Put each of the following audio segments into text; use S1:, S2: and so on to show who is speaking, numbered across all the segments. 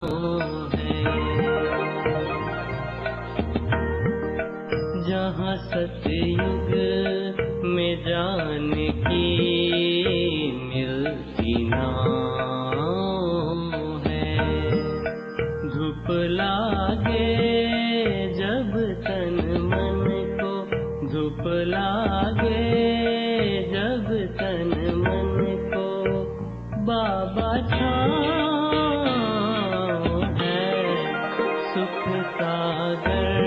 S1: है, जहाँ सतयुग में जाने की मिलती नाव है। धूप लागे जब तन मन को, धूप लागे जब तन मन को, बाबा छाँव है। सुख सागर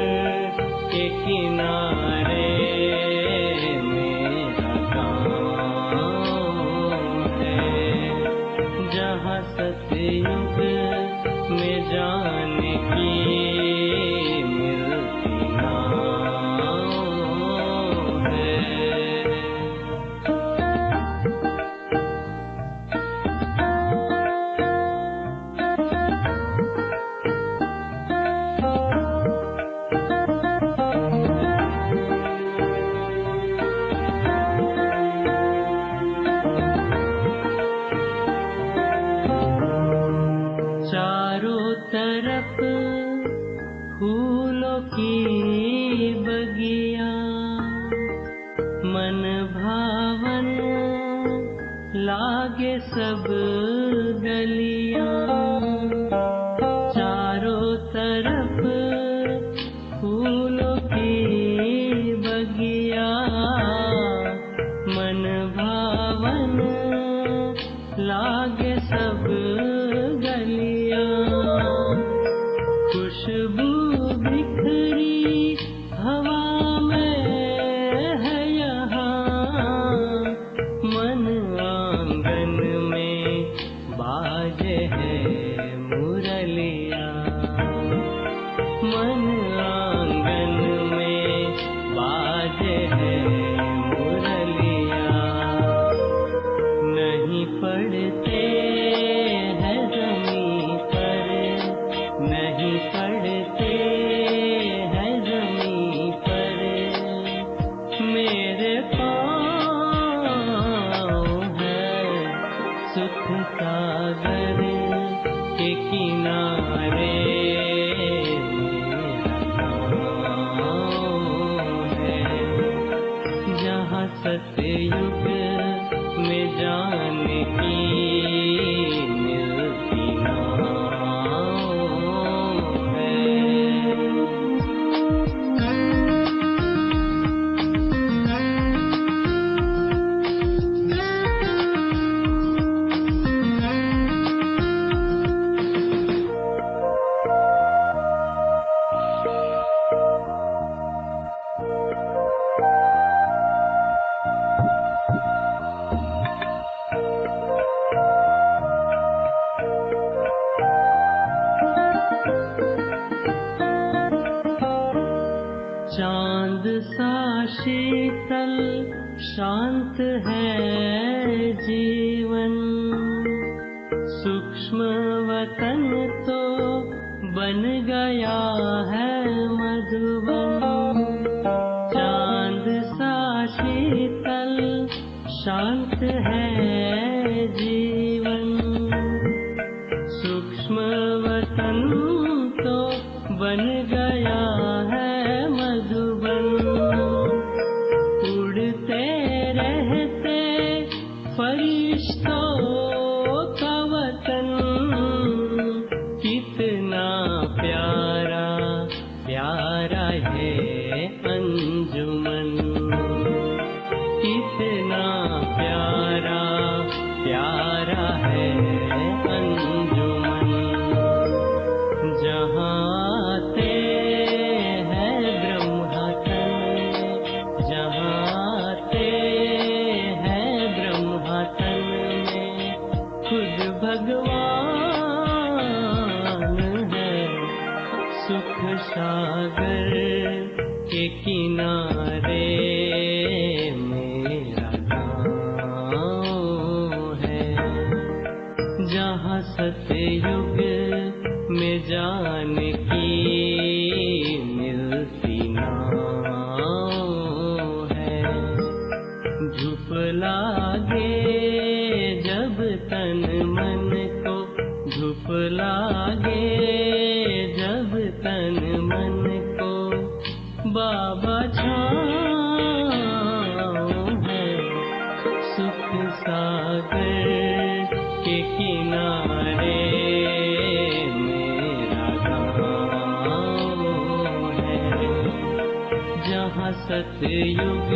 S1: के किनारे मेरा गाँव है, जहाँ सतयुग में जाने की मिलती नाव है। चारों तरफ फूलों की बगिया, मन भावन लागे सब गलियां। चारों तरफ फूलों की बगिया, मन भावन लागे सब गलियां। खुशबू बिखरी हवा में है यहाँ, मन आंगन में बाजे है मुरलिया। मन आंगन में बाजे है मुरलिया। नहीं पढ़ते हैं ज़मीं पर, नहीं पढ़ते हैं ज़मीं पर, मेरे पाँव है। सुख सागर के किनारे मेरा गाँव है, जहाँ सतयुग में जाने की मिलती नाव है। चांद सा शीतल शांत है जीवन, सूक्ष्म वतन तो बन गया है मधुबन। चांद सा शीतल शांत है जीवन, सूक्ष्म वतन तो बन गया है मधुबन। उड़ते रहते फरिश्तों का वतन, कितना प्यारा प्यारा है अंजुमन। कितना प्यारा प्यारा है अंजुमन, जहाँ आते हैं ब्रह्मतन, जहाँ आते हैं ब्रह्मतन में खुद भगवान है। सुख सागर के किनारे मेरा गाँव है, जहाँ सतयुग में जाने की मिलती नाव है। धूप लागे जब तन मन को, धूप लागे सतयुग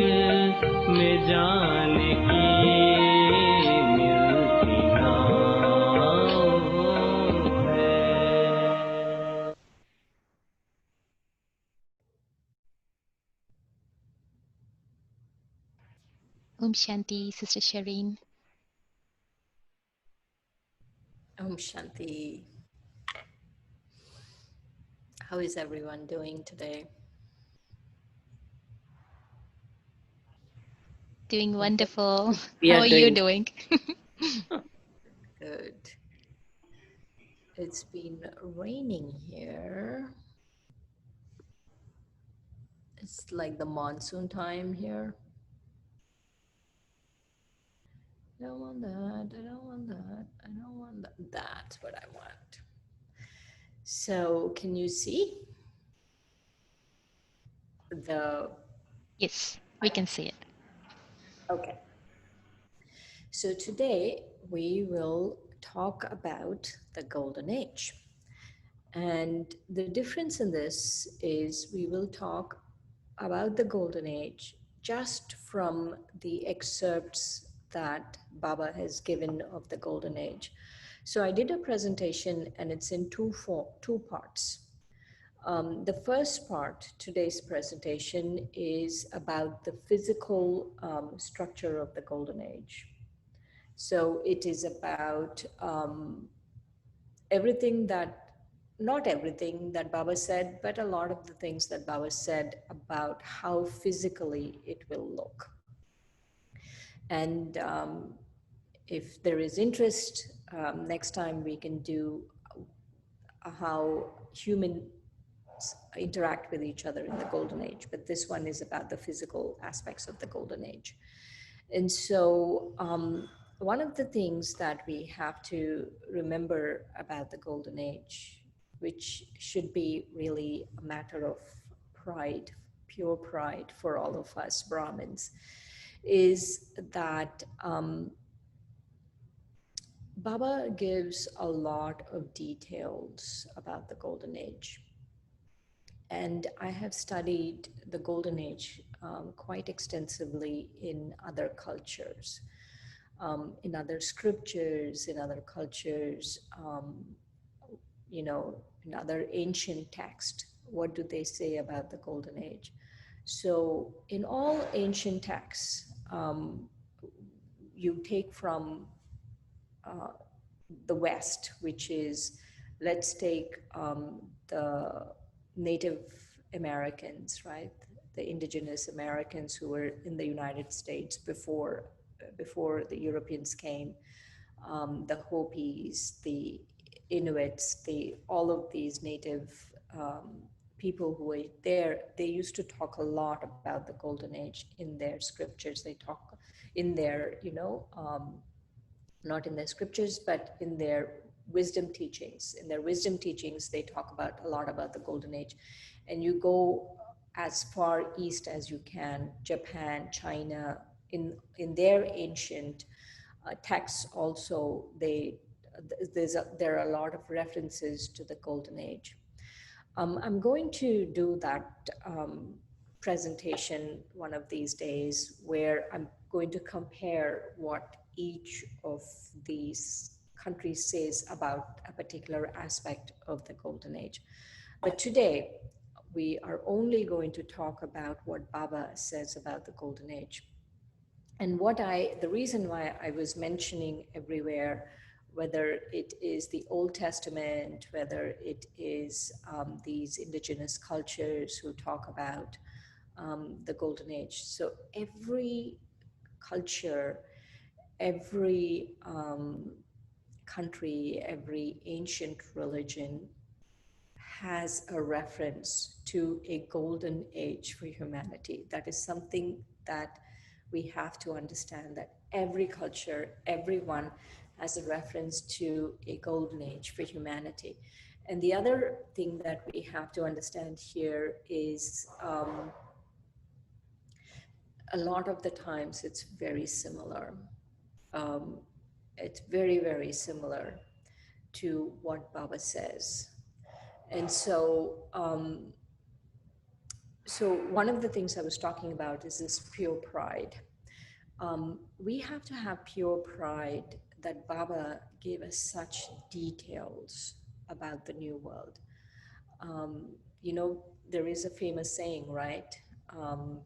S1: में जाने की मिलती नाव है।
S2: Shanti, Sister Shireen.
S3: Om Shanti. How is everyone doing today?
S2: Doing wonderful.
S3: We
S2: How
S3: are
S2: are you
S3: doing
S2: doing?
S3: good. It's been raining here. It's like the monsoon time here. I don't want that. I don't want that. I don't want that. That's what I want. So, can you see the?
S2: Yes, we can see it.
S3: Okay. So, today we will talk about the Golden Age. And the difference in this is we will talk about the Golden Age just from the excerpts that Baba has given of the Golden Age. So I did a presentation and it's in two parts. The first part, today's presentation, is about the physical structure of the Golden Age. So it is about everything that, not everything that Baba said, but a lot of the things that Baba said about how physically it will look. And if there is interest, next time we can do how humans interact with each other in the Golden Age. But this one is about the physical aspects of the Golden Age. And so, one of the things that we have to remember about the Golden Age, which should be really a matter of pride, pure pride for all of us Brahmins, is that Baba gives a lot of details about the Golden Age. And I have studied the Golden Age quite extensively in other cultures, in other scriptures, in other cultures, in other ancient texts. What do they say about the Golden Age? So, in all ancient texts, you take from uh, the West, which is, let's take the Native Americans, right? The indigenous Americans who were in the United States before the Europeans came, the Hopis, the Inuits, all of these native people who were there, they used to talk a lot about the Golden Age in their scriptures. They talk in their, not in their scriptures, but in their wisdom teachings. In their wisdom teachings, they talk about a lot about the Golden Age. And you go as far east as you can, Japan, China, in their ancient texts also, there are a lot of references to the Golden Age. I'm going to do that presentation one of these days where I'm going to compare what each of these countries says about a particular aspect of the Golden Age. But today, we are only going to talk about what Baba says about the Golden Age. And the reason why I was mentioning everywhere, whether it is the Old Testament, whether it is these indigenous cultures who talk about the Golden Age. So every culture, every country, every ancient religion has a reference to a golden age for humanity. That is something that we have to understand, that every culture, everyone has a reference to a golden age for humanity. And the other thing that we have to understand here is a lot of the times it's very similar. Um, it's very, very similar to what Baba says. And so So one of the things I was talking about is this pure pride. We have to have pure pride that Baba gave us such details about the new world. Um, you know, there is a famous saying, right? Um,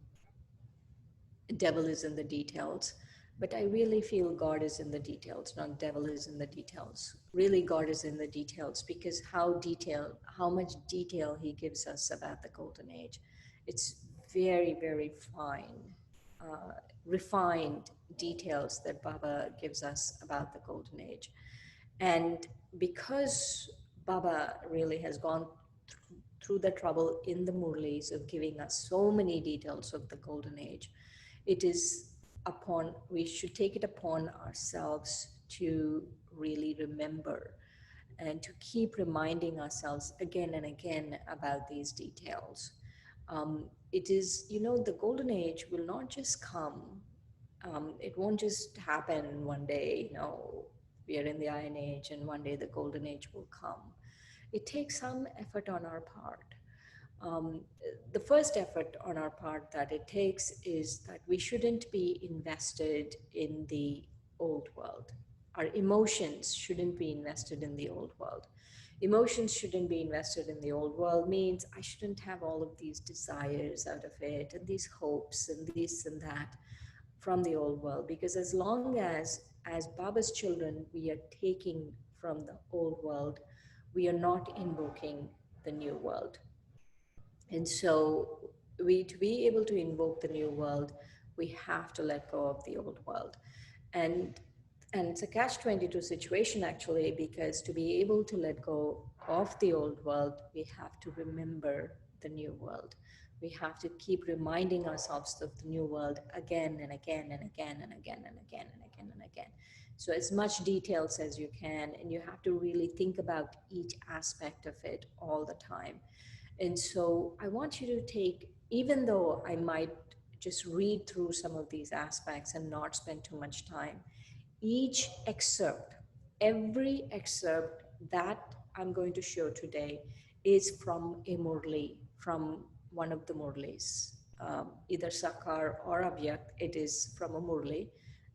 S3: Devil is in the details. But I really feel God is in the details, not devil is in the details. Really, God is in the details, because how much detail He gives us about the golden age. It's very, very fine, uh, refined details that Baba gives us about the golden age. And because Baba really has gone through the trouble in the Murlis of giving us so many details of the golden age, it is upon, we should take it upon ourselves to really remember and to keep reminding ourselves again and again about these details. It is, you know, the golden age will not just come, it won't just happen one day, you know, we are in the Iron Age and one day the golden age will come. It takes some effort on our part. um, the first effort on our part that it takes is that we shouldn't be invested in the old world. Our emotions shouldn't be invested in the old world. Emotions shouldn't be invested in the old world means I shouldn't have all of these desires out of it and these hopes and this and that from the old world. Because as long as Baba's children, we are taking from the old world, we are not invoking the new world. And so we, to be able to invoke the new world, we have to let go of the old world. And and it's a catch-22 situation actually, because to be able to let go of the old world, we have to remember the new world. We have to keep reminding ourselves of the new world again and again and again and again and again and again and again. So as much details as you can, and you have to really think about each aspect of it all the time. And so I want you to take, even though I might just read through some of these aspects and not spend too much time, each excerpt, every excerpt that I'm going to show today is from a Murli, from one of the Murlis, either Sakar or Abhyakt, it is from a Murli.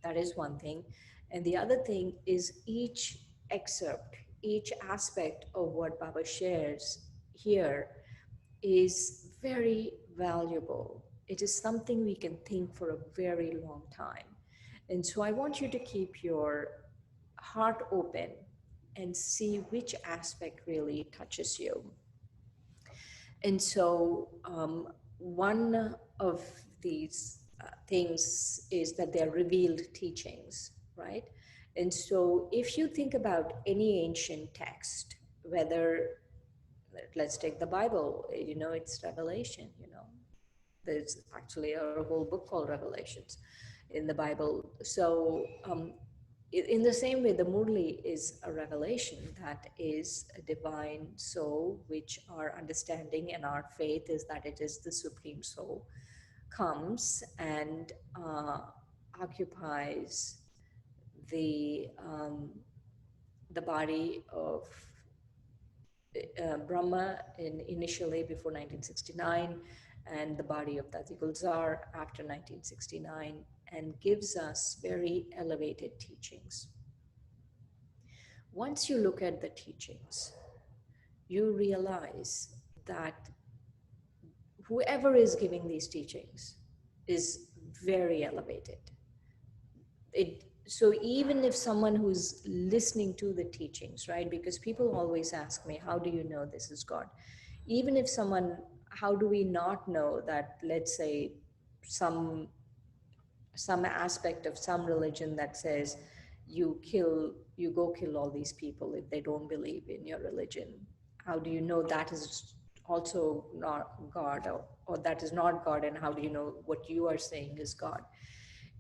S3: That is one thing. And the other thing is each excerpt, each aspect of what Baba shares here is very valuable. It is something we can think for a very long time. And so I want you to keep your heart open and see which aspect really touches you. And so one of these things is that they're revealed teachings, right? And so if you think about any ancient text, whether, let's take the Bible, you know, it's revelation, you know. There's actually a whole book called Revelations in the Bible. So in the same way, the Murli is a revelation that is a divine soul, which our understanding and our faith is that it is the Supreme Soul, comes and occupies the the body of Brahma initially before 1969, and the body of Tatikul Tsar after 1969, and gives us very elevated teachings. Once you look at the teachings, you realize that whoever is giving these teachings is very elevated. So even if someone who's listening to the teachings, right, because people always ask me, how do you know this is God? Even if someone, how do we not know that, let's say, some aspect of some religion that says you go kill all these people if they don't believe in your religion? How do you know that is also not God, or that is not God? And how do you know what you are saying is God?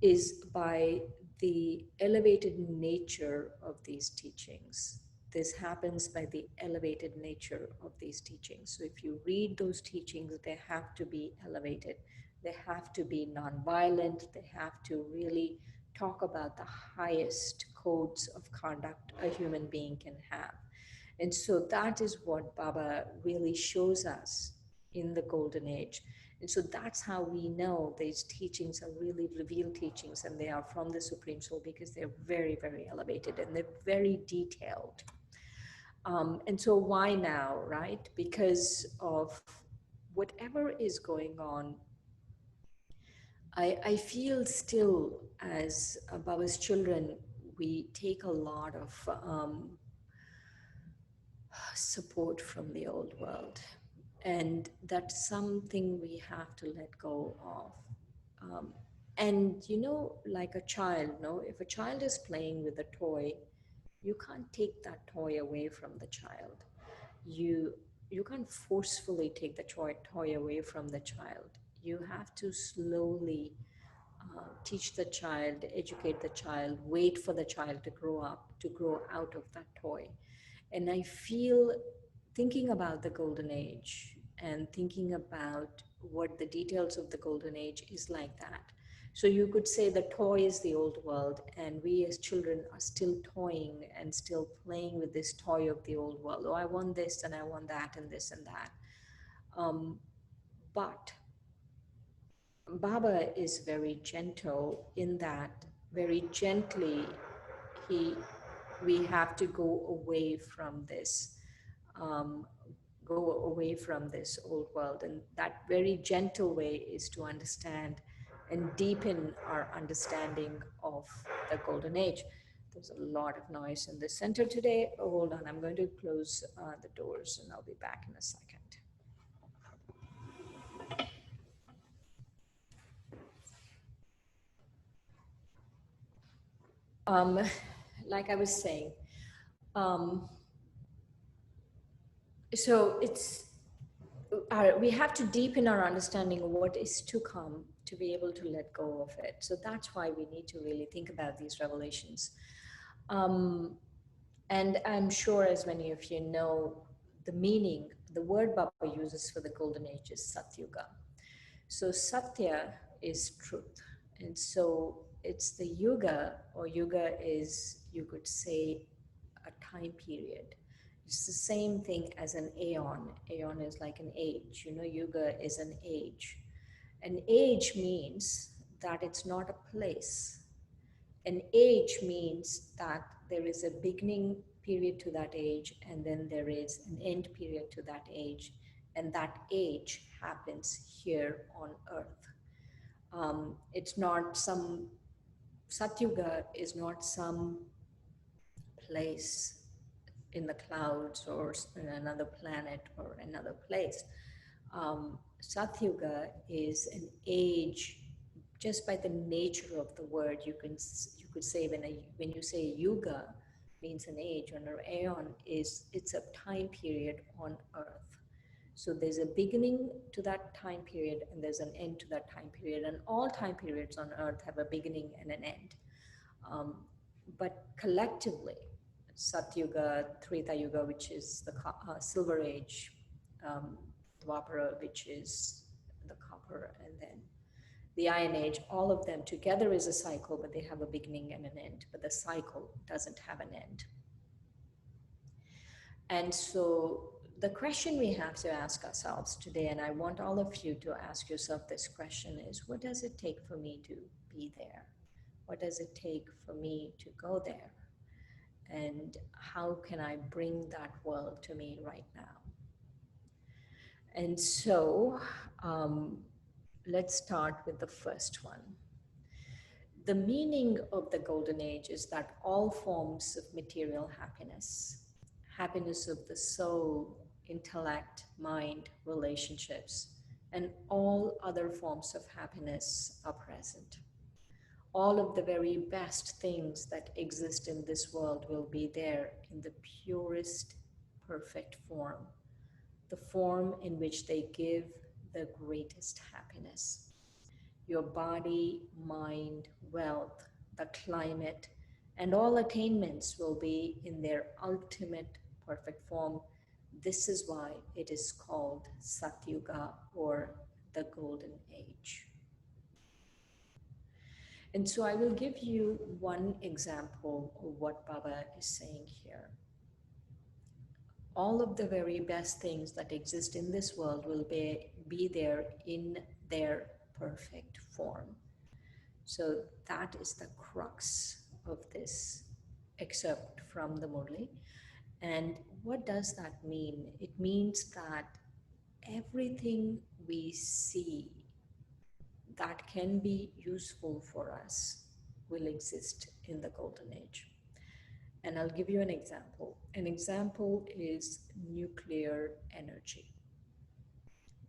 S3: Is by the elevated nature of these teachings. This happens by the elevated nature of these teachings. So if you read those teachings, they have to be elevated. They have to be nonviolent. They have to really talk about the highest codes of conduct a human being can have. And so that is what Baba really shows us in the Golden Age. And so that's how we know these teachings are really revealed teachings and they are from the Supreme Soul, because they're very, very elevated and they're very detailed. And so why now, right? Because of whatever is going on, I feel still as Baba's children, we take a lot of support from the old world. And that's something we have to let go of. And you know, like a child, no, if a child is playing with a toy, you can't take that toy away from the child. You you can't forcefully take the toy away from the child. You have to slowly teach the child, educate the child, wait for the child to grow up, to grow out of that toy. And I feel, thinking about the golden age and thinking about what the details of the golden age is like that. So you could say the toy is the old world, and we as children are still toying and still playing with this toy of the old world. Oh, I want this and I want that and this and that. But Baba is very gentle in that, very gently, he, we have to go away from this, um, go away from this old world. And that very gentle way is to understand and deepen our understanding of the golden age. There's a lot of noise in the center today. Oh, hold on, I'm going to close the doors and I'll be back in a second. Um, like I was saying, um, so we have to deepen our understanding of what is to come to be able to let go of it. So that's why we need to really think about these revelations. And I'm sure, as many of you know, the meaning, the word Baba uses for the golden age is Satyuga. So Satya is truth. And so it's the yuga, or yuga is, you could say, a time period. It's the same thing as an aeon. Aeon is like an age. You know, yuga is an age. An age means that it's not a place. An age means that there is a beginning period to that age, and then there is an end period to that age, and that age happens here on earth. It's not some, Satyuga is not some place in the clouds or in another planet or another place. Satyuga is an age. Just by the nature of the word, you could say, when you say yuga means an age, or an aeon is, it's a time period on earth. So there's a beginning to that time period and there's an end to that time period, and all time periods on earth have a beginning and an end. But collectively, Satyuga, Treta Yuga, which is the Silver Age, Dwapara, which is the copper, and then the Iron Age, all of them together is a cycle, but they have a beginning and an end, but the cycle doesn't have an end. And so the question we have to ask ourselves today, and I want all of you to ask yourself this question, is what does it take for me to be there? What does it take for me to go there? And how can I bring that world to me right now? And so let's start with the first one. The meaning of the golden age is that all forms of material happiness, happiness of the soul, intellect, mind, relationships, and all other forms of happiness are present. All of the very best things that exist in this world will be there in the purest, perfect form, the form in which they give the greatest happiness. Your body, mind, wealth, the climate, and all attainments will be in their ultimate perfect form. This is why it is called Satyuga, or the golden age. And so I will give you one example of what Baba is saying here. All of the very best things that exist in this world will be be there in their perfect form. So that is the crux of this excerpt from the Murli. And what does that mean? It means that everything we see that can be useful for us will exist in the golden age. And I'll give you an example. An example is nuclear energy.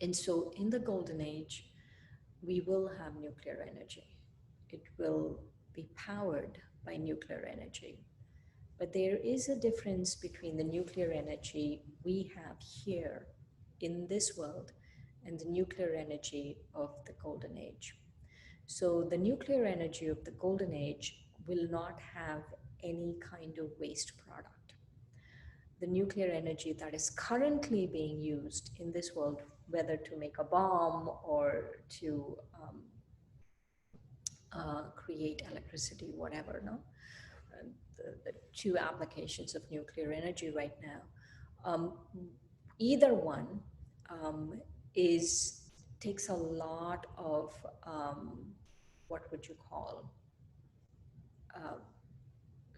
S3: And so in the golden age, we will have nuclear energy. It will be powered by nuclear energy. But there is a difference between the nuclear energy we have here in this world and the nuclear energy of the golden age. So the nuclear energy of the golden age will not have any kind of waste product. The nuclear energy that is currently being used in this world, whether to make a bomb or to create electricity, whatever, no? The two applications of nuclear energy right now. Either one is takes a lot of what would you call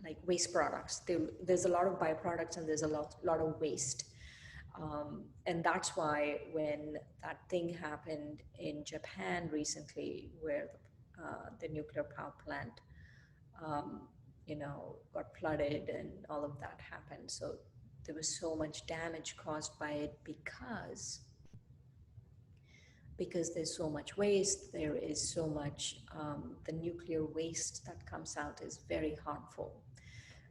S3: like waste products. There's a lot of byproducts and there's a lot of waste. And that's why when that thing happened in Japan recently, where the nuclear power plant, got flooded and all of that happened. So there was so much damage caused by it because there's so much waste. There is so much, the nuclear waste that comes out is very harmful.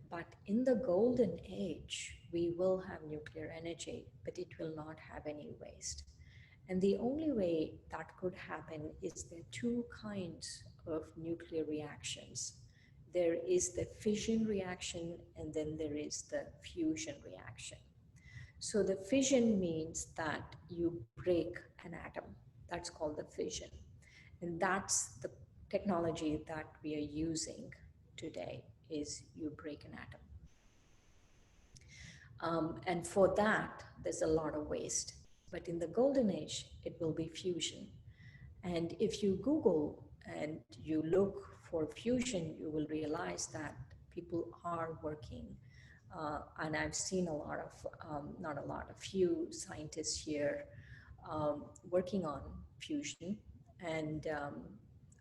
S3: But in the golden age, we will have nuclear energy, but it will not have any waste. And the only way that could happen is there are two kinds of nuclear reactions. There is the fission reaction, and then there is the fusion reaction. So the fission means that you break an atom. That's called the fission. And that's the technology that we are using today, is you break an atom. And for that, there's a lot of waste. But in the golden age, it will be fusion. And if you Google and you look for fusion, you will realize that people are working. And I've seen a few scientists here working on fusion. And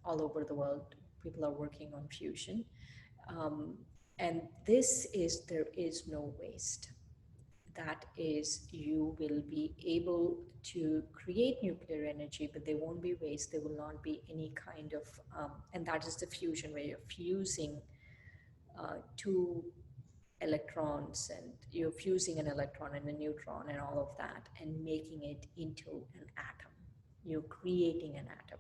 S3: all over the world, people are working on fusion. And there is no waste. That is, you will be able to create nuclear energy, but there won't be waste. There will not be any kind of, and that is the fusion, where you're fusing two electrons, and you're fusing an electron and a neutron and all of that, and making it into an atom. You're creating an atom.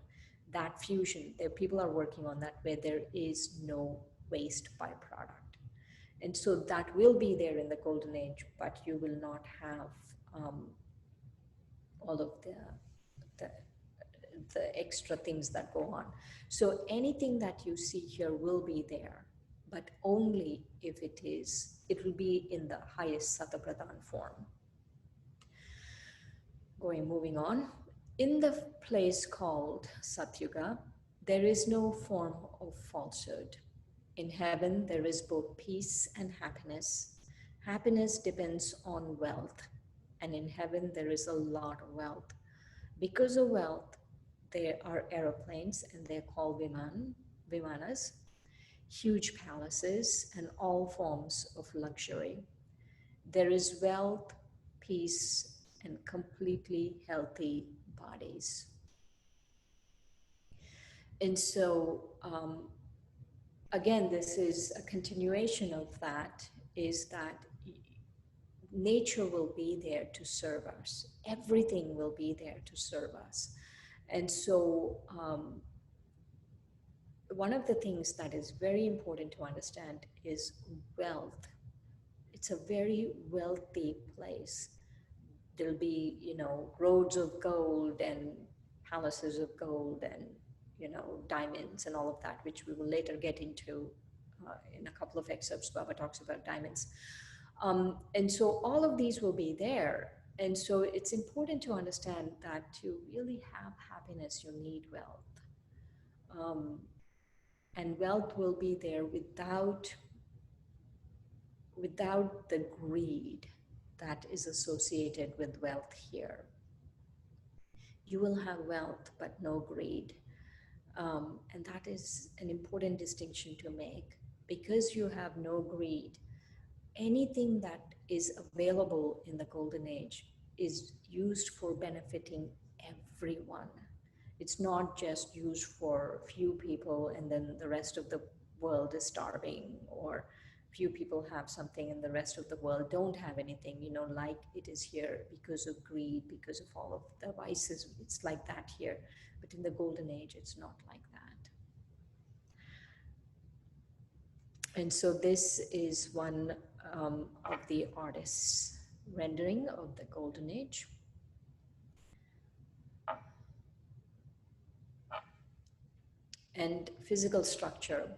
S3: That fusion, people are working on that, where there is no waste byproduct. And so that will be there in the golden age, but you will not have all of the extra things that go on. So anything that you see here will be there, but only if it will be in the highest Satapradhan form. Moving on. In the place called Satyuga, there is no form of falsehood. In heaven, there is both peace and happiness. Happiness depends on wealth, and in heaven, there is a lot of wealth. Because of wealth, there are aeroplanes, and they're called vimanas, huge palaces, and all forms of luxury. There is wealth, peace, and completely healthy bodies. And so, again, this is a continuation of that, is that nature will be there to serve us. Everything will be there to serve us. And so one of the things that is very important to understand is wealth. It's a very wealthy place. There'll be, roads of gold and palaces of gold and, diamonds and all of that, which we will later get into in a couple of excerpts. Baba talks about diamonds. And so all of these will be there, And so it's important to understand that to really have happiness, you need wealth. Um, and wealth will be there without the greed that is associated with wealth here. You will have wealth, but no greed. And that is an important distinction to make. Because you have no greed, anything that is available in the golden age is used for benefiting everyone. It's not just used for few people and then the rest of the world is starving, or few people have something and the rest of the world don't have anything, like it is here because of greed, because of all of the vices. It's like that here. But in the golden age, it's not like that. And so this is one of the artist's rendering of the golden age. And physical structure.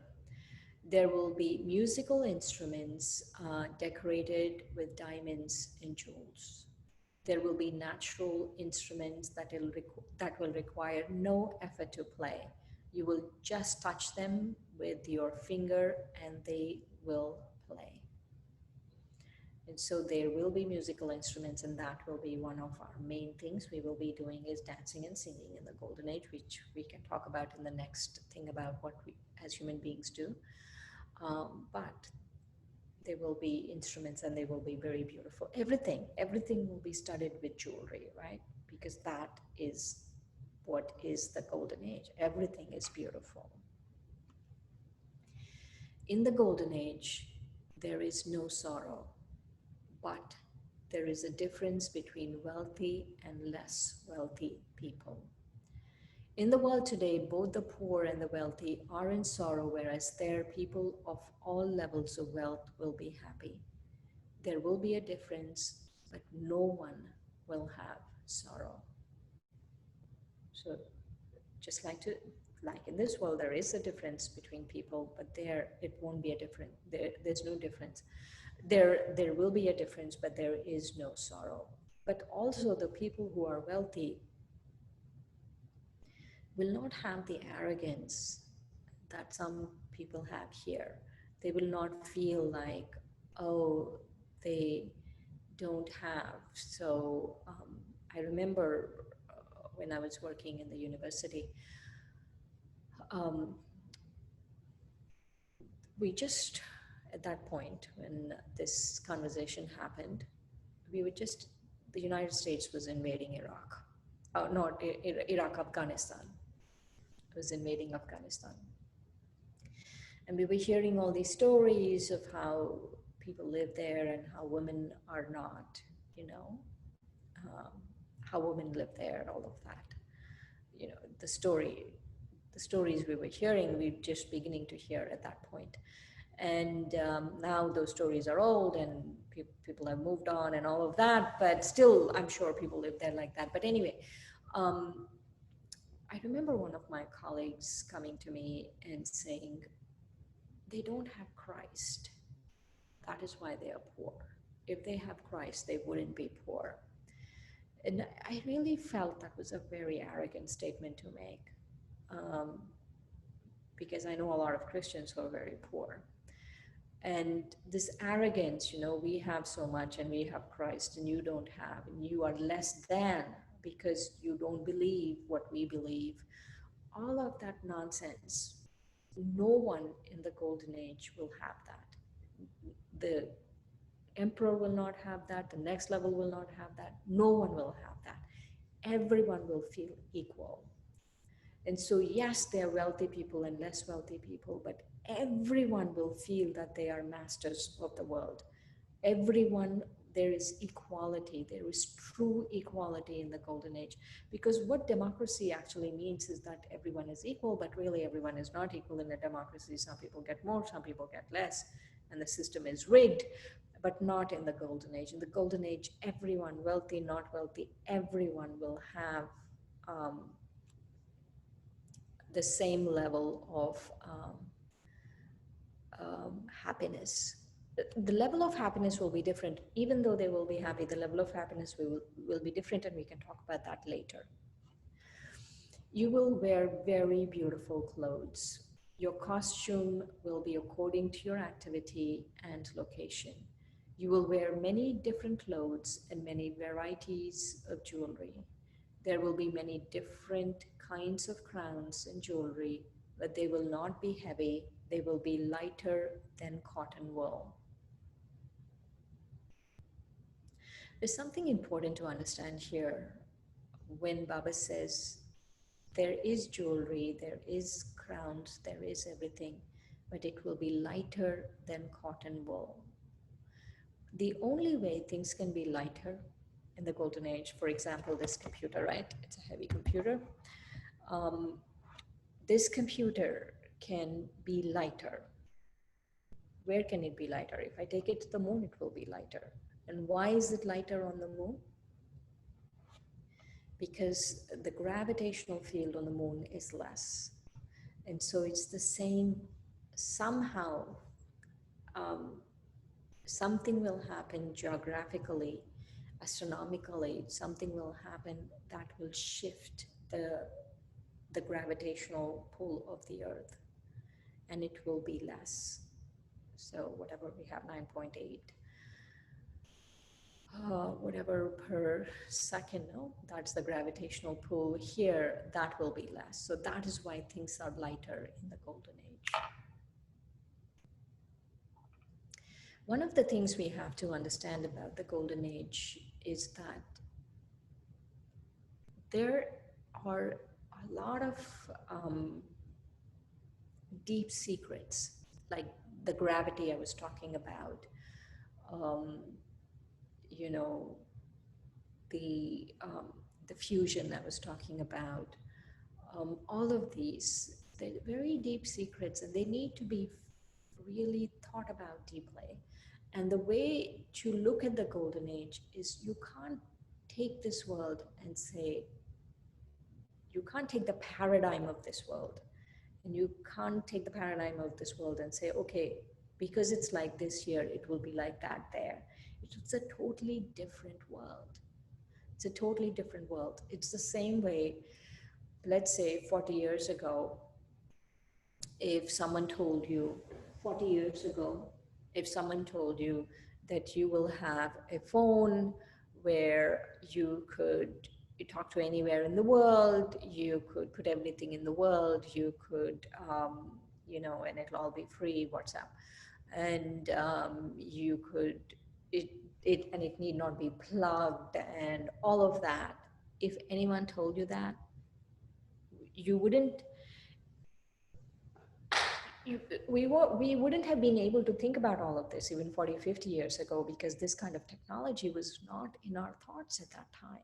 S3: There will be musical instruments decorated with diamonds and jewels. There will be natural instruments that will require no effort to play. You will just touch them with your finger and they will play. And so there will be musical instruments, and that will be one of our main things we will be doing, is dancing and singing in the golden age, which we can talk about in the next thing about what we as human beings do. But there will be instruments and they will be very beautiful. Everything will be studded with jewelry, right? Because that is what is the golden age. Everything is beautiful. In the golden age, there is no sorrow, but there is a difference between wealthy and less wealthy people. In the world today, both the poor and the wealthy are in sorrow, whereas there people of all levels of wealth will be happy. There will be a difference, but no one will have sorrow. So just like in this world, there is a difference between people, but there it won't be a difference. There's no difference. There will be a difference, but there is no sorrow. But also the people who are wealthy will not have the arrogance that some people have here. They will not feel like, oh, they don't have. So I remember when I was working in the university, um, we just, at that point when this conversation happened, we were just, the United States was invading Iraq. Not Iraq, Afghanistan. It was invading Afghanistan. And we were hearing all these stories of how people live there and how women are not, um, how women live there, all of that. The stories we were hearing, we were just beginning to hear at that point. And now those stories are old and people have moved on and all of that, but still, I'm sure people live there like that. But anyway, I remember one of my colleagues coming to me and saying, they don't have Christ. That is why they are poor. If they have Christ, they wouldn't be poor. And I really felt that was a very arrogant statement to make, because I know a lot of Christians who are very poor. And this arrogance, we have so much and we have Christ and you don't have, and you are less than because you don't believe what we believe. All of that nonsense. No one in the golden age will have that. The emperor will not have that. The next level will not have that. No one will have that. Everyone will feel equal. And so, yes, there are wealthy people and less wealthy people, but everyone will feel that they are masters of the world. Everyone, there is equality. There is true equality in the golden age. Because what democracy actually means is that everyone is equal, but really everyone is not equal in a democracy. Some people get more, some people get less, and the system is rigged, but not in the golden age. In the golden age, everyone, wealthy, not wealthy, everyone will have the same level of happiness. the level of happiness will be different. Even though they will be happy, the level of happiness will be different, and we can talk about that later. You will wear very beautiful clothes. Your costume will be according to your activity and location. You will wear many different clothes and many varieties of jewelry. There will be many different kinds of crowns and jewelry, but they will not be heavy. They will be lighter than cotton wool. There's something important to understand here when Baba says there is jewelry, there is crowns, there is everything, but it will be lighter than cotton wool. The only way things can be lighter in the golden age, for example, this computer, right? It's a heavy computer. This computer can be lighter. Where can it be lighter? If I take it to the moon, it will be lighter. And why is it lighter on the moon? Because the gravitational field on the moon is less. And so it's the same, somehow, something will happen geographically, astronomically, something will happen that will shift the gravitational pull of the earth, and it will be less. So whatever we have, 9.8, whatever per second, no? That's the gravitational pull here, that will be less. So that is why things are lighter in the golden age. One of the things we have to understand about the golden age is that there are a lot of deep secrets, like the gravity I was talking about, you know, the fusion I was talking about, all of these, they're very deep secrets, and they need to be really thought about deeply. And the way to look at the golden age is you can't take this world and say, you can't take the paradigm of this world, and you can't take the paradigm of this world and say, okay, because it's like this here, it will be like that there. It's a totally different world. It's a totally different world. It's the same way, let's say 40 years ago, if someone told you, 40 years ago, if someone told you that you will have a phone where you could talk to anywhere in the world, you could put everything in the world, you could, you know, and it'll all be free, WhatsApp, and you could, and it need not be plugged and all of that. If anyone told you that, you wouldn't, we wouldn't have been able to think about all of this even 40, 50 years ago, because this kind of technology was not in our thoughts at that time.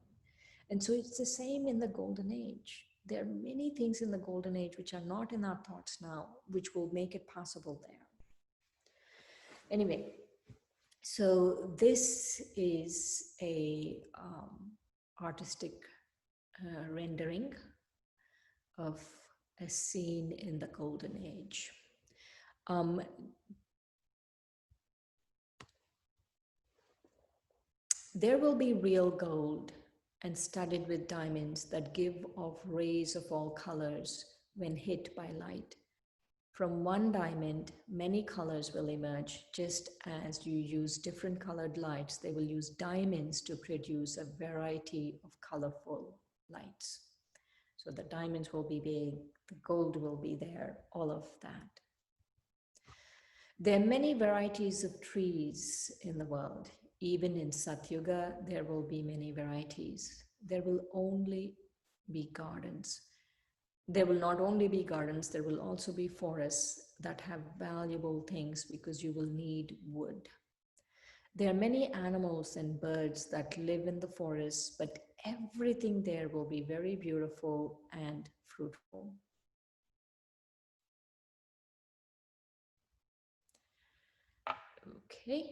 S3: And so it's the same in the golden age. There are many things in the golden age which are not in our thoughts now, which will make it possible there. Anyway, so this is a artistic rendering of a scene in the golden age. There will be real gold and studded with diamonds that give off rays of all colors when hit by light. From one diamond, many colors will emerge. Just as you use different colored lights, they will use diamonds to produce a variety of colorful lights. So the diamonds will be big, the gold will be there, all of that. There are many varieties of trees in the world. Even in Satyuga, there will be many varieties. There will only be gardens. There will not only be gardens, there will also be forests that have valuable things, because you will need wood. There are many animals and birds that live in the forests, but everything there will be very beautiful and fruitful. Okay.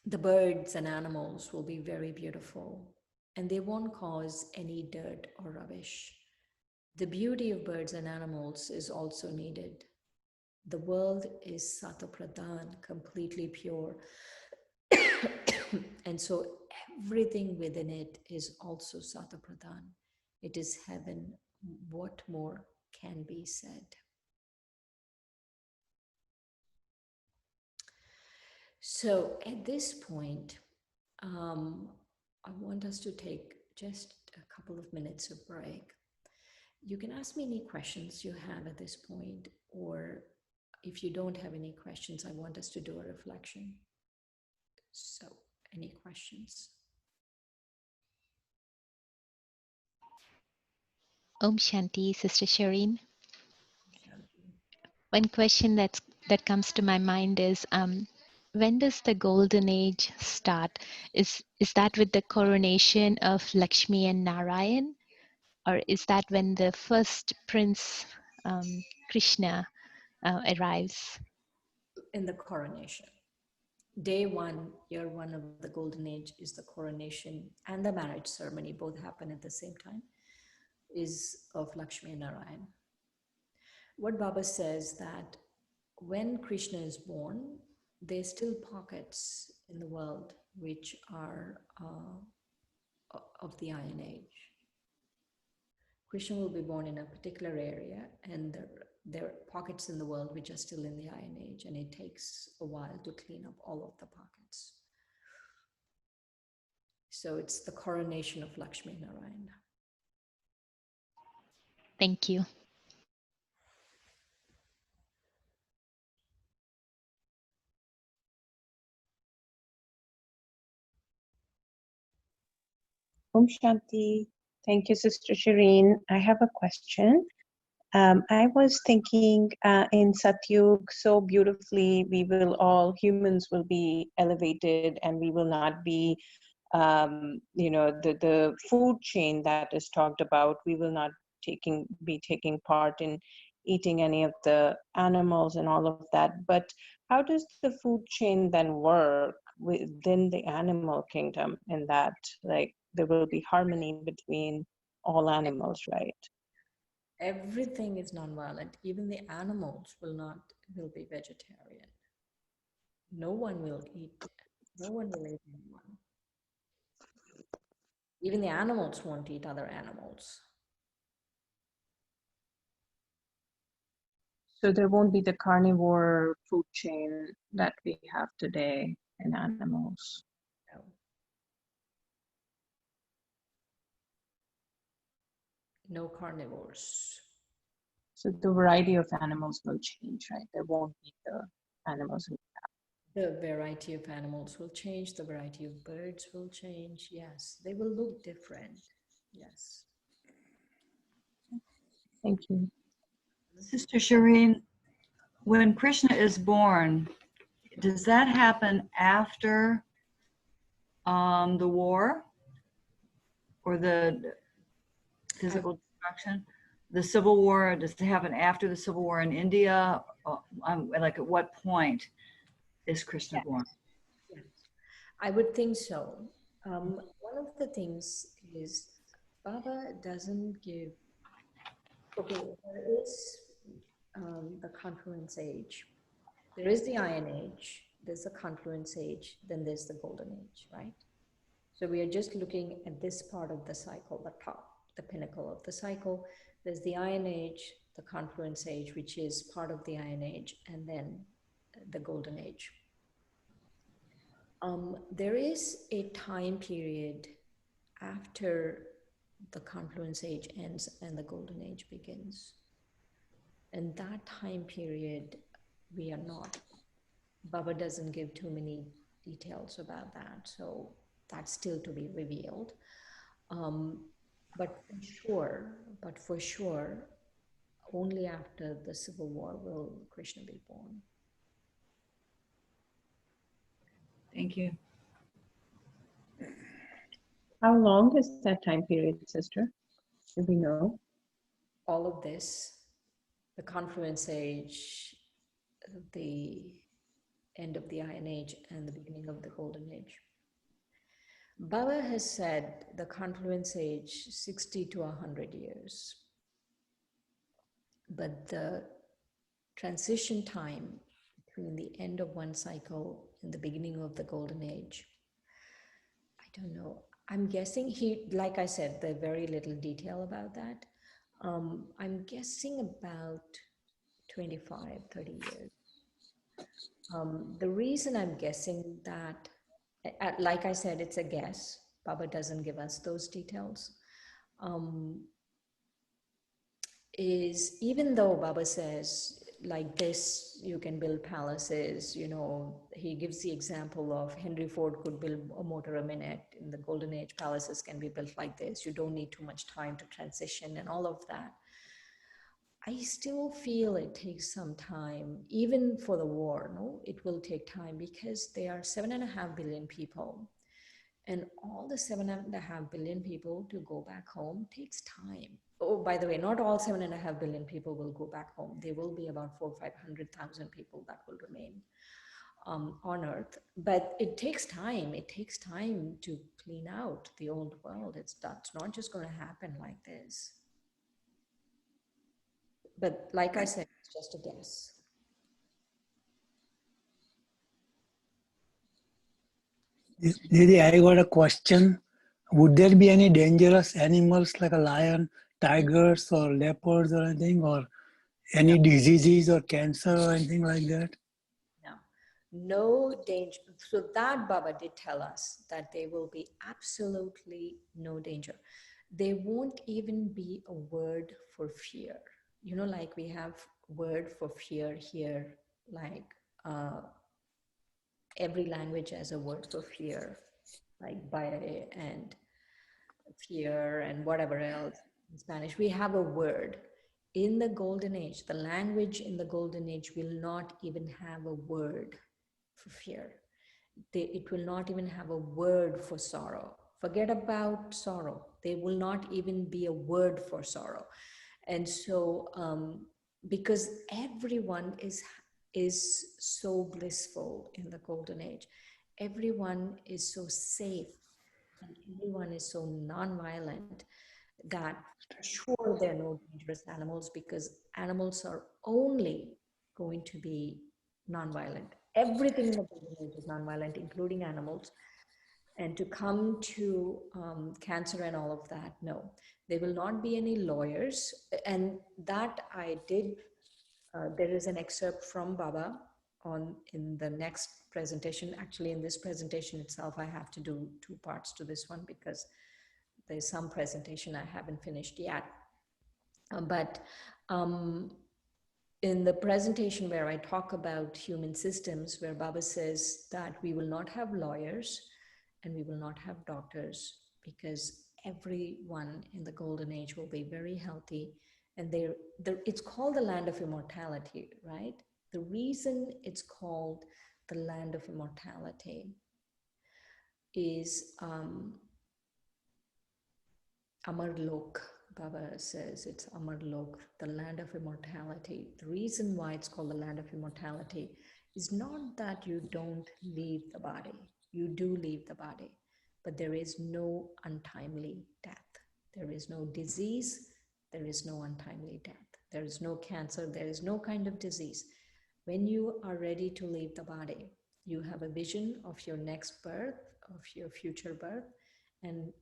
S3: The birds and animals will be very beautiful, and they won't cause any dirt or rubbish. The beauty of birds and animals is also needed. The world is Sato Pradhan, completely pure. And so everything within it is also Sato Pradhan. It is heaven. What more can be said? So at this point, I want us to take just a couple of minutes of break. You can ask me any questions you have at this point, or if you don't have any questions, I want us to do a reflection. So, any questions?
S2: Om Shanti, Sister Shireen. One question that comes to my mind is, when does the golden age start? Is that with the coronation of Lakshmi and Narayan, or is that when the first prince, Krishna, arrives?
S3: In the coronation. Day one, year one of the golden age is the coronation and the marriage ceremony, both happen at the same time, is of Lakshmi and Narayan. What Baba says that when Krishna is born, there's still pockets in the world which are of the Iron Age. Krishna will be born in a particular area, and there are pockets in the world which are still in the Iron Age, and it takes a while to clean up all of the pockets. So it's the coronation of Lakshmi Narayan.
S2: Thank you.
S4: Om Shanti. Thank you, Sister Shireen. I have a question. I was thinking in Satyug, so beautifully, we will all, humans will be elevated and we will not be, the food chain that is talked about, we will not be taking part in eating any of the animals and all of that. But how does the food chain then work within the animal kingdom in that, like, there will be harmony between all animals, right?
S3: Everything is non-violent. Even the animals will be vegetarian. No one will eat anyone. Even the animals won't eat other animals.
S4: So there won't be the carnivore food chain that we have today in animals.
S3: No. No carnivores.
S4: So the variety of animals will change, right? There won't be the animals.
S3: The variety of animals will change. The variety of birds will change. Yes, they will look different. Yes.
S4: Thank you.
S5: Sister Shireen, when Krishna is born, does that happen after the war or the physical destruction? The Civil War, does it happen after the Civil War in India? Like at what point is Krishna born?
S3: Yes, I would think so. One of the things is Baba doesn't give, okay, there is the confluence age. There is the Iron Age, there's the confluence age, then there's the Golden Age, right? So we are just looking at this part of the cycle, the top, the pinnacle of the cycle. There's the Iron Age, the confluence age, which is part of the Iron Age, and then the Golden Age. There is a time period after the confluence age ends and the Golden Age begins. And that time period, we are not, Baba doesn't give too many details about that. So that's still to be revealed. But for sure, only after the Civil War will Krishna be born.
S5: Thank you.
S4: How long is that time period, sister? Do we know?
S3: All of this, the confluence age, the end of the Iron Age, and the beginning of the Golden Age. Baba has said the confluence age 60 to 100 years. But the transition time between the end of one cycle and the beginning of the golden age. I don't know. I'm guessing like I said, there's very little detail about that. I'm guessing about 25, 30 years. The reason I'm guessing that, like I said, it's a guess. Baba doesn't give us those details. Is even though Baba says like this, you can build palaces, he gives the example of Henry Ford could build a motor a minute. In the golden age, palaces can be built like this. You don't need too much time to transition and all of that. I still feel it takes some time, even for the war, no? It will take time because there are 7.5 billion people. And all the 7.5 billion people to go back home takes time. Oh, by the way, not all 7.5 billion people will go back home. There will be about 400,000 or 500,000 people that will remain on Earth. But it takes time. It takes time to clean out the old world. That's not just going to happen like this. But like I said, it's just a guess.
S6: Didi, I got a question. Would there be any dangerous animals like a lion, tigers, or leopards or anything, or any diseases or cancer or anything like that?
S3: No danger. So that Baba did tell us that there will be absolutely no danger. There won't even be a word for fear. Like we have word for fear here, like every language has a word for fear, like baile and fear and whatever else. In Spanish, we have a word. In the golden age, the language in the golden age will not even have a word for fear. It will not even have a word for sorrow. Forget about sorrow. There will not even be a word for sorrow. And so, because everyone is so blissful in the golden age, everyone is so safe, and everyone is so non-violent that sure there are no dangerous animals, because animals are only going to be non-violent. Everything in the golden age is non-violent, including animals. And to come to cancer and all of that, no. There will not be any lawyers. And that I did, there is an excerpt from Baba in the next presentation. Actually, in this presentation itself, I have to do 2 parts to this one because there's some presentation I haven't finished yet. But in the presentation where I talk about human systems, where Baba says that we will not have lawyers and we will not have doctors, because everyone in the golden age will be very healthy. And it's called the land of immortality, right? The reason it's called the land of immortality is Amar Lok. Baba says it's Amar Lok, the land of immortality. The reason why it's called the land of immortality is not that you don't leave the body. You do leave the body, but there is no untimely death. There is no disease. There is no untimely death. There is no cancer. There is no kind of disease. When you are ready to leave the body, you have a vision of your next birth, of your future birth. And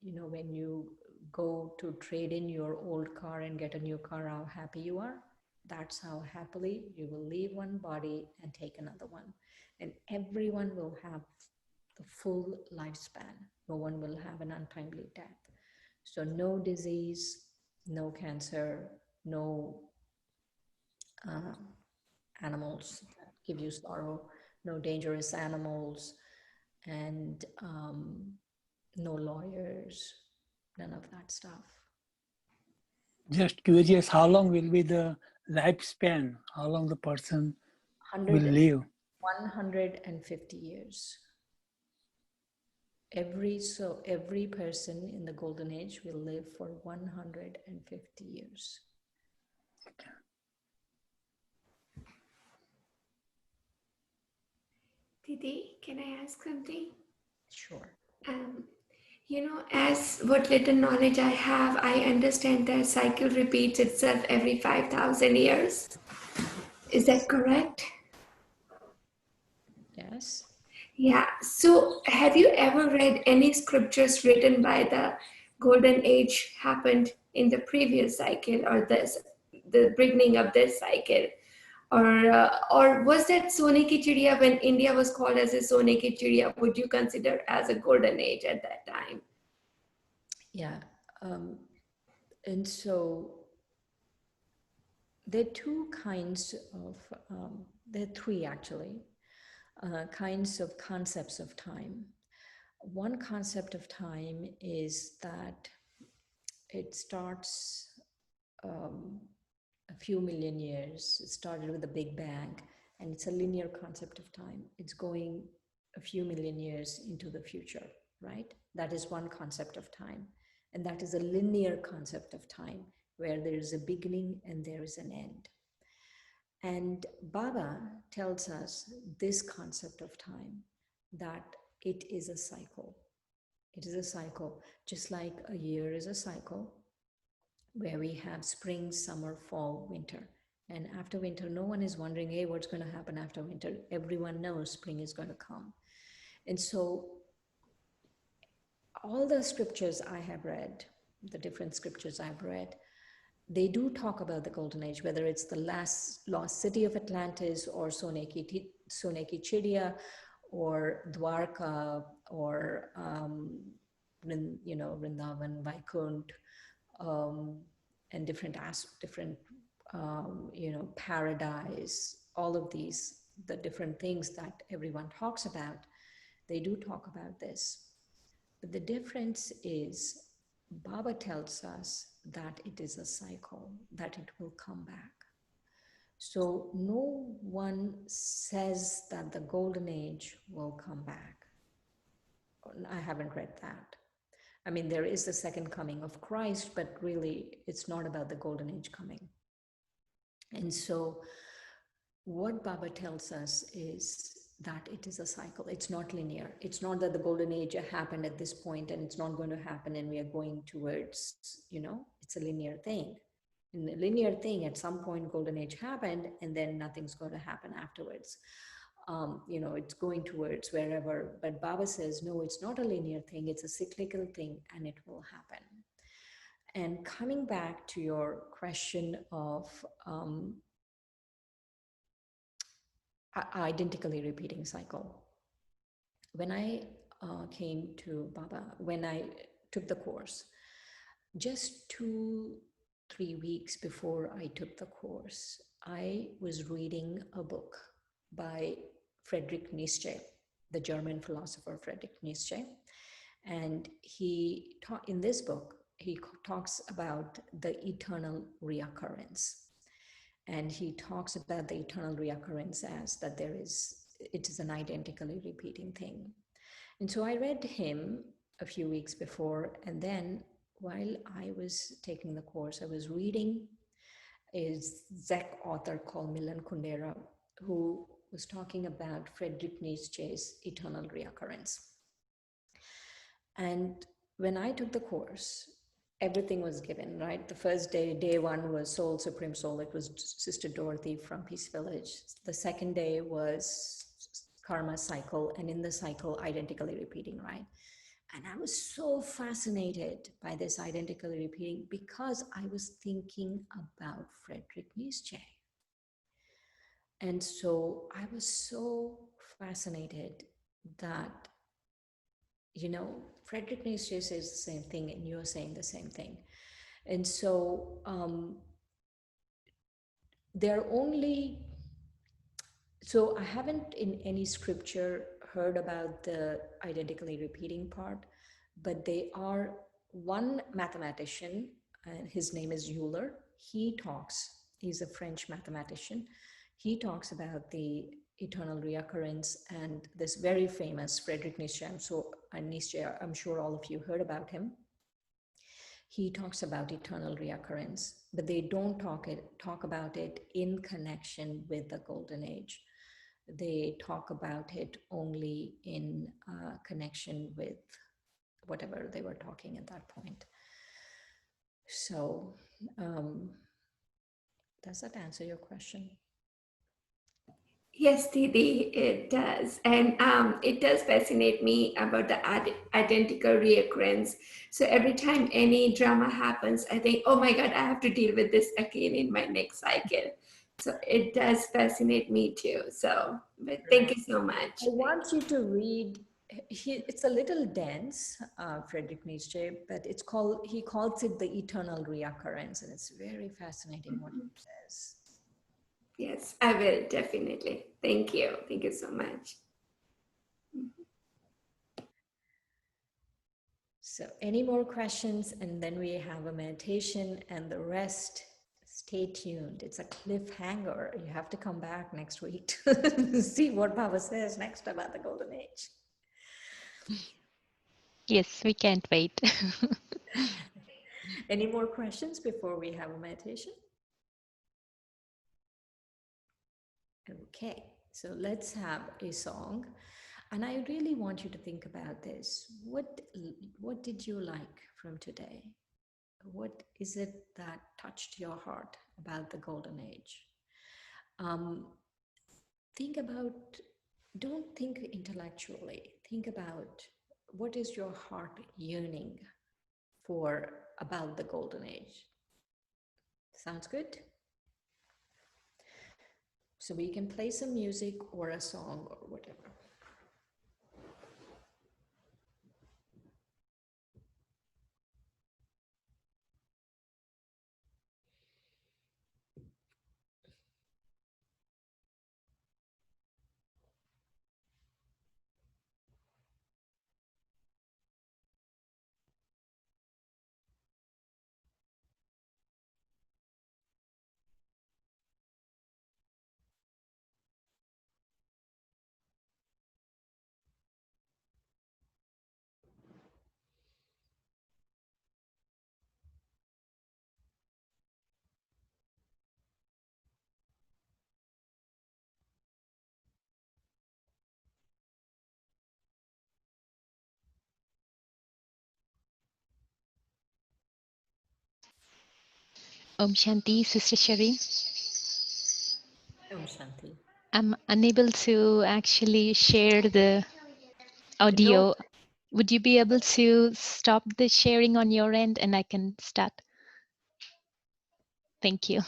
S3: when you go to trade in your old car and get a new car, how happy you are. That's how happily you will leave one body and take another one. And everyone will have the full lifespan. No one will have an untimely death. So no disease, no cancer, no animals that give you sorrow, no dangerous animals, and no lawyers, none of that stuff.
S6: Just curious, how long will be the lifespan? How long the person will live?
S3: 150 years. Every person in the golden age will live for 150 years.
S7: Didi, can I ask something?
S3: Sure.
S7: As what little knowledge I have, I understand that cycle repeats itself every 5,000 years. Is that correct?
S3: Yes.
S7: Yeah. So, have you ever read any scriptures written by the golden age happened in the previous cycle or the beginning of this cycle? Or was that Sone Ki Chidiya when India was called as a Sone Ki Chidiya? Would you consider as a golden age at that time?
S3: Yeah. And so there are two kinds of, there are three actually, kinds of concepts of time. One concept of time is that it starts a few million years. It started with the Big Bang, and it's a linear concept of time. It's going a few million years into the future, right? That is one concept of time. And that is a linear concept of time where there is a beginning and there is an end. And Baba tells us this concept of time, that it is a cycle. It is a cycle, just like a year is a cycle, where we have spring, summer, fall, winter. And after winter, no one is wondering, hey, what's going to happen after winter? Everyone knows spring is going to come. And so all the scriptures I have read, the different scriptures I've read, they do talk about the golden age, whether it's the lost city of Atlantis or Sone Ki Chidiya or Dwarka or Vrindavan, Vaikunt, and different paradise, all of these, the different things that everyone talks about, they do talk about this. But the difference is Baba tells us that it is a cycle, that it will come back. So no one says that the golden age will come back. I haven't read that. I mean, there is the second coming of Christ, but really it's not about the golden age coming. And so what Baba tells us is that it is a cycle. It's not linear. It's not that the golden age happened at this point and it's not going to happen and we are going towards, it's a linear thing. In a linear thing, at some point, golden age happened and then nothing's going to happen afterwards. It's going towards wherever. But Baba says, no, it's not a linear thing. It's a cyclical thing and it will happen. And coming back to your question of identically repeating cycle. When I came to Baba, when I took the course, just 2-3 weeks before I took the course, I was reading a book by Friedrich Nietzsche, the German philosopher Friedrich Nietzsche. And in this book, he talks about the eternal reoccurrence. And he talks about the eternal reoccurrence as that it is an identically repeating thing. And so I read him a few weeks before, and then while I was taking the course, I was reading a Czech author called Milan Kundera, who was talking about Friedrich Nietzsche's eternal reoccurrence. And when I took the course, everything was given, right? The first day one was Soul, Supreme Soul. It was Sister Dorothy from Peace Village. The second day was Karma Cycle, and in the cycle, identically repeating, right? And I was so fascinated by this identically repeating because I was thinking about Friedrich Nietzsche. And so I was so fascinated that, Friedrich Nietzsche says the same thing and you're saying the same thing. And so so I haven't in any scripture heard about the identically repeating part, but they are one mathematician, and his name is Euler. He's a French mathematician. He talks about the eternal reoccurrence and this very famous Friedrich Nietzsche. I'm sure all of you heard about him. He talks about eternal reoccurrence, but they don't talk about it in connection with the golden age. They talk about it only in connection with whatever they were talking at that point. So does that answer your question?
S7: Yes, Didi, it does. And it does fascinate me about the identical reoccurrence. So every time any drama happens, I think, oh my God, I have to deal with this again in my next cycle. So it does fascinate me too. So, but thank you so much.
S3: I want you to read. It's a little dense, Friedrich Nietzsche, but he calls it the eternal reoccurrence, and it's very fascinating what he says.
S7: Yes, I will definitely. Thank you. Thank you so much.
S3: So, any more questions? And then we have a meditation, and the rest, stay tuned. It's a cliffhanger. You have to come back next week to see what Baba says next about the Golden Age.
S2: Yes, we can't wait.
S3: Any more questions before we have a meditation? Okay, so let's have a song. And I really want you to think about this. What did you like from today? What is it that touched your heart about the Golden Age? Think about, don't think intellectually. Think about what is your heart yearning for about the Golden Age. Sounds good? So we can play some music or a song or whatever.
S2: Om Shanti, Sister Shireen.
S3: Om Shanti.
S2: I'm unable to actually share the
S3: No,
S2: audio. Would you be able to stop the sharing on your end and I can start? Thank you.